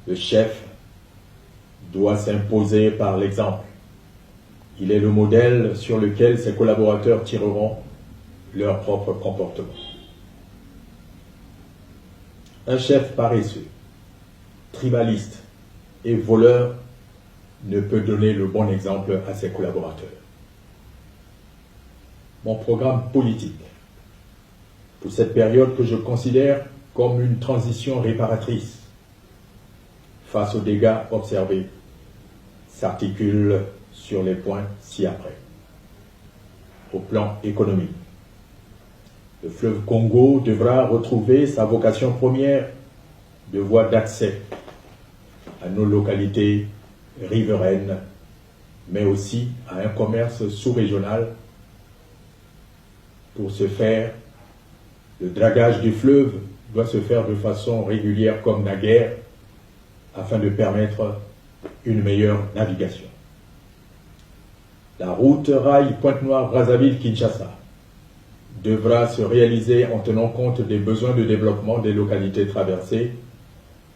Le chef doit s'imposer par l'exemple. Il est le modèle sur lequel ses collaborateurs tireront leur propre comportement. Un chef paresseux, tribaliste et voleur ne peut donner le bon exemple à ses collaborateurs. Mon programme politique, pour cette période que je considère comme une transition réparatrice face aux dégâts observés, s'articule sur les points ci-après. Au plan économique, le fleuve Congo devra retrouver sa vocation première de voie d'accès à nos localités riveraines, mais aussi à un commerce sous-régional. Pour ce faire, le dragage du fleuve doit se faire de façon régulière comme naguère, afin de permettre une meilleure navigation. La route rail Pointe-Noire-Brazzaville-Kinshasa devra se réaliser en tenant compte des besoins de développement des localités traversées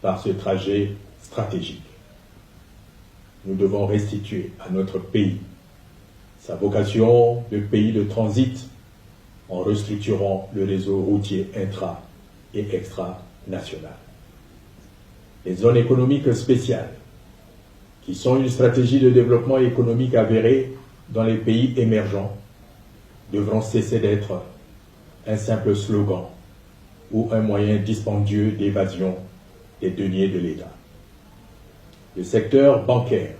par ce trajet stratégique. Nous devons restituer à notre pays sa vocation de pays de transit en restructurant le réseau routier intra- et extra-national. Les zones économiques spéciales, qui sont une stratégie de développement économique avérée dans les pays émergents, devront cesser d'être un simple slogan ou un moyen dispendieux d'évasion des deniers de l'État. Le secteur bancaire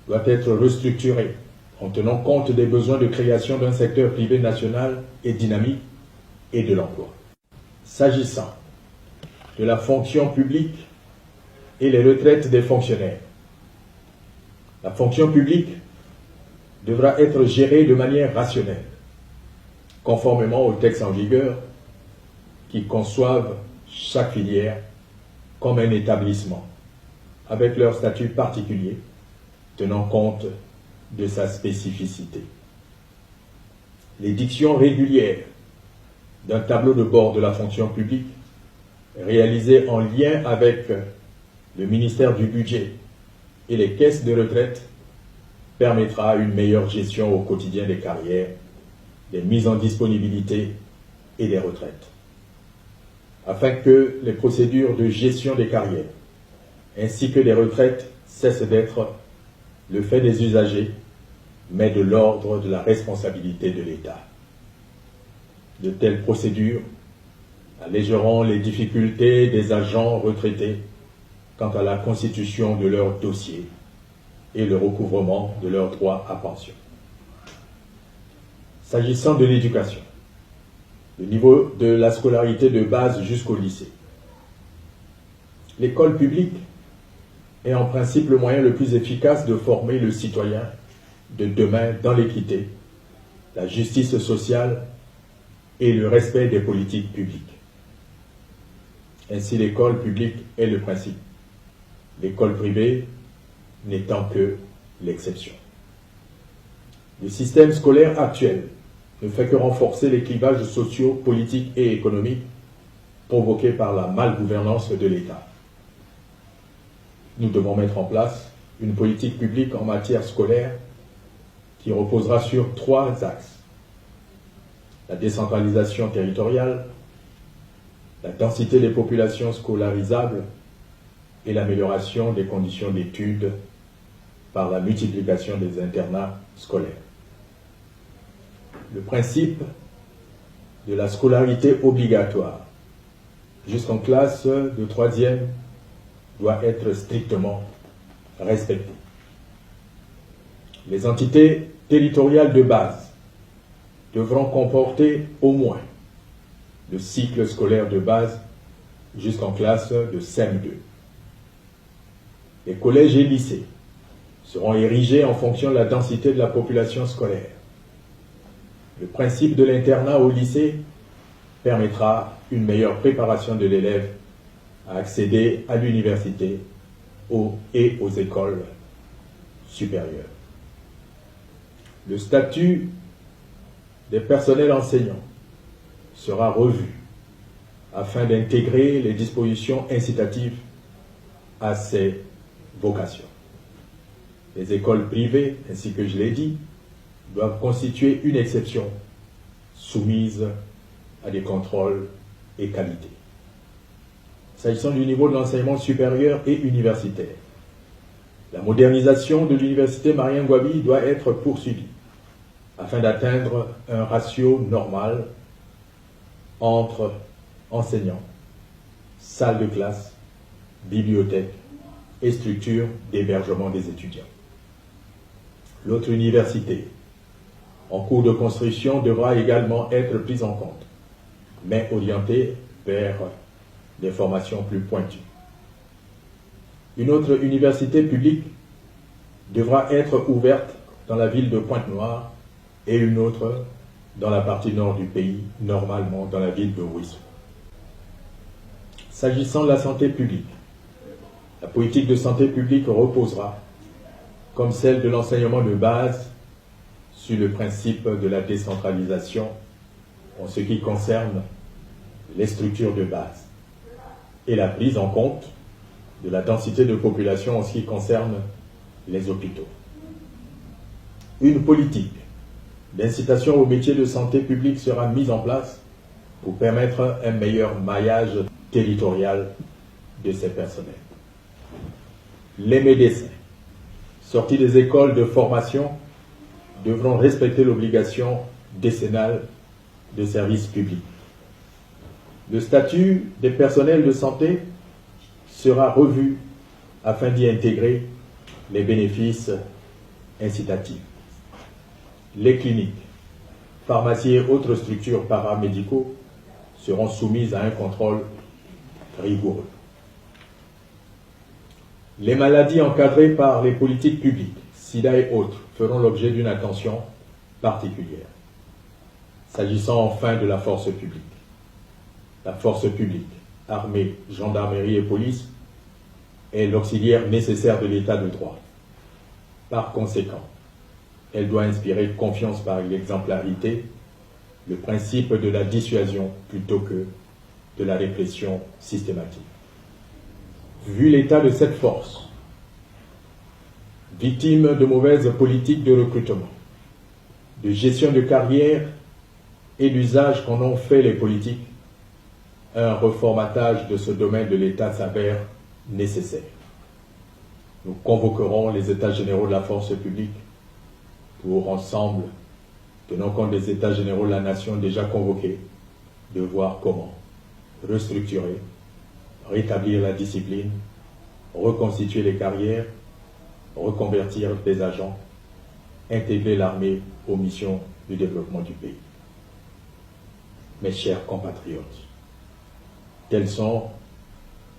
doit être restructuré en tenant compte des besoins de création d'un secteur privé national et dynamique et de l'emploi. S'agissant de la fonction publique et les retraites des fonctionnaires, la fonction publique devra être gérée de manière rationnelle, conformément aux textes en vigueur qui conçoivent chaque filière comme un établissement, avec leur statut particulier, tenant compte de sa spécificité. L'édiction régulière d'un tableau de bord de la fonction publique, réalisé en lien avec le ministère du Budget et les caisses de retraite, permettra une meilleure gestion au quotidien des carrières, des mises en disponibilité et des retraites, afin que les procédures de gestion des carrières ainsi que des retraites cessent d'être le fait des usagers, mais de l'ordre de la responsabilité de l'État. De telles procédures allégeront les difficultés des agents retraités quant à la constitution de leur dossier et le recouvrement de leurs droits à pension. S'agissant de l'éducation, le niveau de la scolarité de base jusqu'au lycée. L'école publique est en principe le moyen le plus efficace de former le citoyen de demain dans l'équité, la justice sociale et le respect des politiques publiques. Ainsi, l'école publique est le principe, l'école privée n'étant que l'exception. Le système scolaire actuel ne fait que renforcer les clivages sociaux, politiques et économiques provoqués par la malgouvernance de l'État. Nous devons mettre en place une politique publique en matière scolaire qui reposera sur 3 axes. La décentralisation territoriale, la densité des populations scolarisables et l'amélioration des conditions d'études par la multiplication des internats scolaires. Le principe de la scolarité obligatoire jusqu'en classe de 3e doit être strictement respecté. Les entités territoriales de base devront comporter au moins le cycle scolaire de base jusqu'en classe de CM2. Les collèges et lycées seront érigés en fonction de la densité de la population scolaire. Le principe de l'internat au lycée permettra une meilleure préparation de l'élève à accéder à l'université et aux écoles supérieures. Le statut des personnels enseignants sera revu afin d'intégrer les dispositions incitatives à ses vocations. Les écoles privées, ainsi que je l'ai dit, doivent constituer une exception soumise à des contrôles et qualités. S'agissant du niveau de l'enseignement supérieur et universitaire, la modernisation de l'université Marien Ngouabi doit être poursuivie afin d'atteindre un ratio normal entre enseignants, salles de classe, bibliothèques et structures d'hébergement des étudiants. L'autre université, en cours de construction, devra également être prise en compte, mais orientée vers des formations plus pointues. Une autre université publique devra être ouverte dans la ville de Pointe-Noire et une autre dans la partie nord du pays, normalement dans la ville de Ouissou. S'agissant de la santé publique, la politique de santé publique reposera, comme celle de l'enseignement de base, sur le principe de la décentralisation en ce qui concerne les structures de base et la prise en compte de la densité de population en ce qui concerne les hôpitaux. Une politique d'incitation aux métiers de santé publique sera mise en place pour permettre un meilleur maillage territorial de ces personnels. Les médecins sortis des écoles de formation devront respecter l'obligation décennale de service public. Le statut des personnels de santé sera revu afin d'y intégrer les bénéfices incitatifs. Les cliniques, pharmacies et autres structures paramédicaux seront soumises à un contrôle rigoureux. Les maladies encadrées par les politiques publiques, sida et autres, feront l'objet d'une attention particulière. S'agissant enfin de la force publique. La force publique, armée, gendarmerie et police, est l'auxiliaire nécessaire de l'état de droit. Par conséquent, elle doit inspirer confiance par l'exemplarité, le principe de la dissuasion plutôt que de la répression systématique. Vu l'état de cette force, victime de mauvaises politiques de recrutement, de gestion de carrière et d'usage qu'en ont fait les politiques, un reformatage de ce domaine de l'État s'avère nécessaire. Nous convoquerons les États généraux de la force publique pour ensemble, tenant compte des États généraux de la nation déjà convoqués, de voir comment restructurer, rétablir la discipline, reconstituer les carrières, reconvertir des agents, intégrer l'armée aux missions du développement du pays. Mes chers compatriotes, tels sont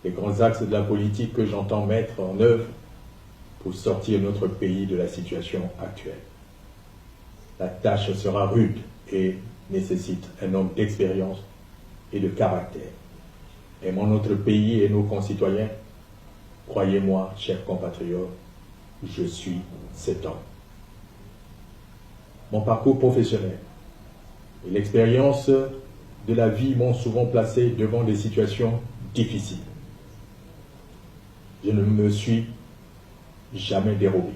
les grands axes de la politique que j'entends mettre en œuvre pour sortir notre pays de la situation actuelle. La tâche sera rude et nécessite un homme d'expérience et de caractère. Aimant notre pays et nos concitoyens, croyez-moi, chers compatriotes, je suis cet homme. Mon parcours professionnel et l'expérience de la vie m'ont souvent placé devant des situations difficiles. Je ne me suis jamais dérobé.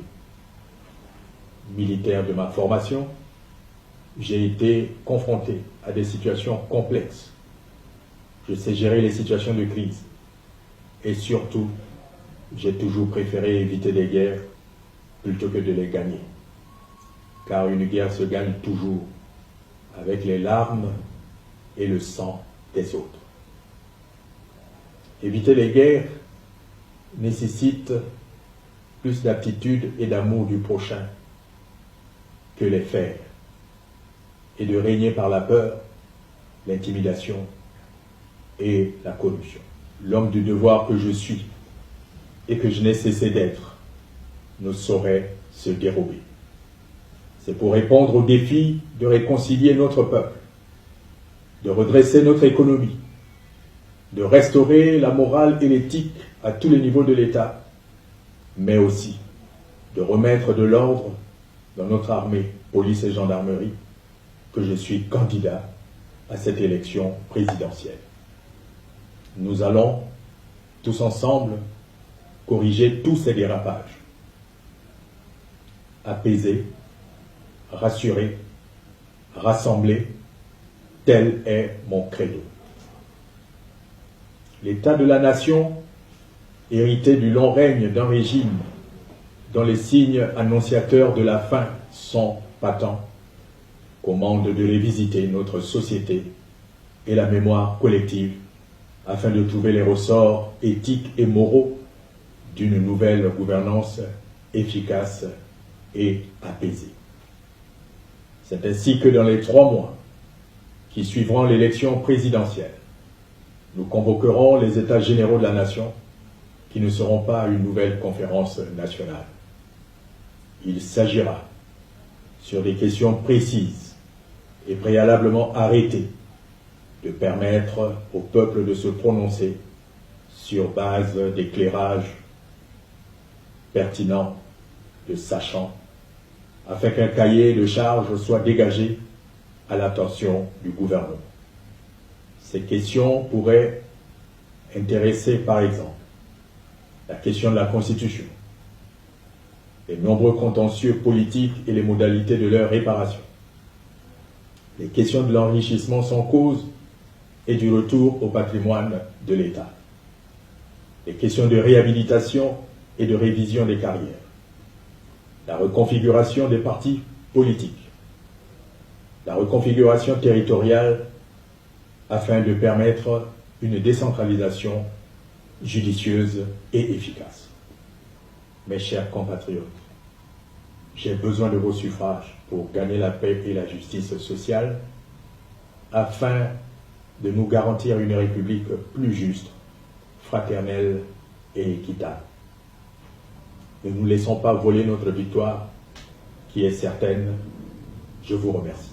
Militaire de ma formation, j'ai été confronté à des situations complexes. Je sais gérer les situations de crise. Et surtout, j'ai toujours préféré éviter des guerres plutôt que de les gagner. Car une guerre se gagne toujours avec les larmes et le sang des autres. Éviter les guerres nécessite plus d'aptitude et d'amour du prochain que les faire, et de régner par la peur, l'intimidation et la corruption. L'homme du devoir que je suis et que je n'ai cessé d'être ne saurait se dérober. C'est pour répondre au défi de réconcilier notre peuple, de redresser notre économie, de restaurer la morale et l'éthique à tous les niveaux de l'État, mais aussi de remettre de l'ordre dans notre armée, police et gendarmerie, que je suis candidat à cette élection présidentielle. Nous allons, tous ensemble, corriger tous ces dérapages. Apaiser, rassurer, rassembler, tel est mon credo. L'état de la nation, hérité du long règne d'un régime dont les signes annonciateurs de la fin sont patents, commande de révisiter notre société et la mémoire collective afin de trouver les ressorts éthiques et moraux d'une nouvelle gouvernance efficace et apaisée. C'est ainsi que dans les 3 mois qui suivront l'élection présidentielle, nous convoquerons les États généraux de la nation qui ne seront pas une nouvelle conférence nationale. Il s'agira, sur des questions précises et préalablement arrêtées, de permettre au peuple de se prononcer sur base d'éclairages pertinents, de sachants, afin qu'un cahier de charges soit dégagé à l'attention du gouvernement. Ces questions pourraient intéresser, par exemple, la question de la Constitution, les nombreux contentieux politiques et les modalités de leur réparation, les questions de l'enrichissement sans cause et du retour au patrimoine de l'État, les questions de réhabilitation et de révision des carrières, la reconfiguration des partis politiques, la reconfiguration territoriale afin de permettre une décentralisation judicieuse et efficace. Mes chers compatriotes, j'ai besoin de vos suffrages pour gagner la paix et la justice sociale afin de nous garantir une République plus juste, fraternelle et équitable. Ne nous laissons pas voler notre victoire qui est certaine. Je vous remercie.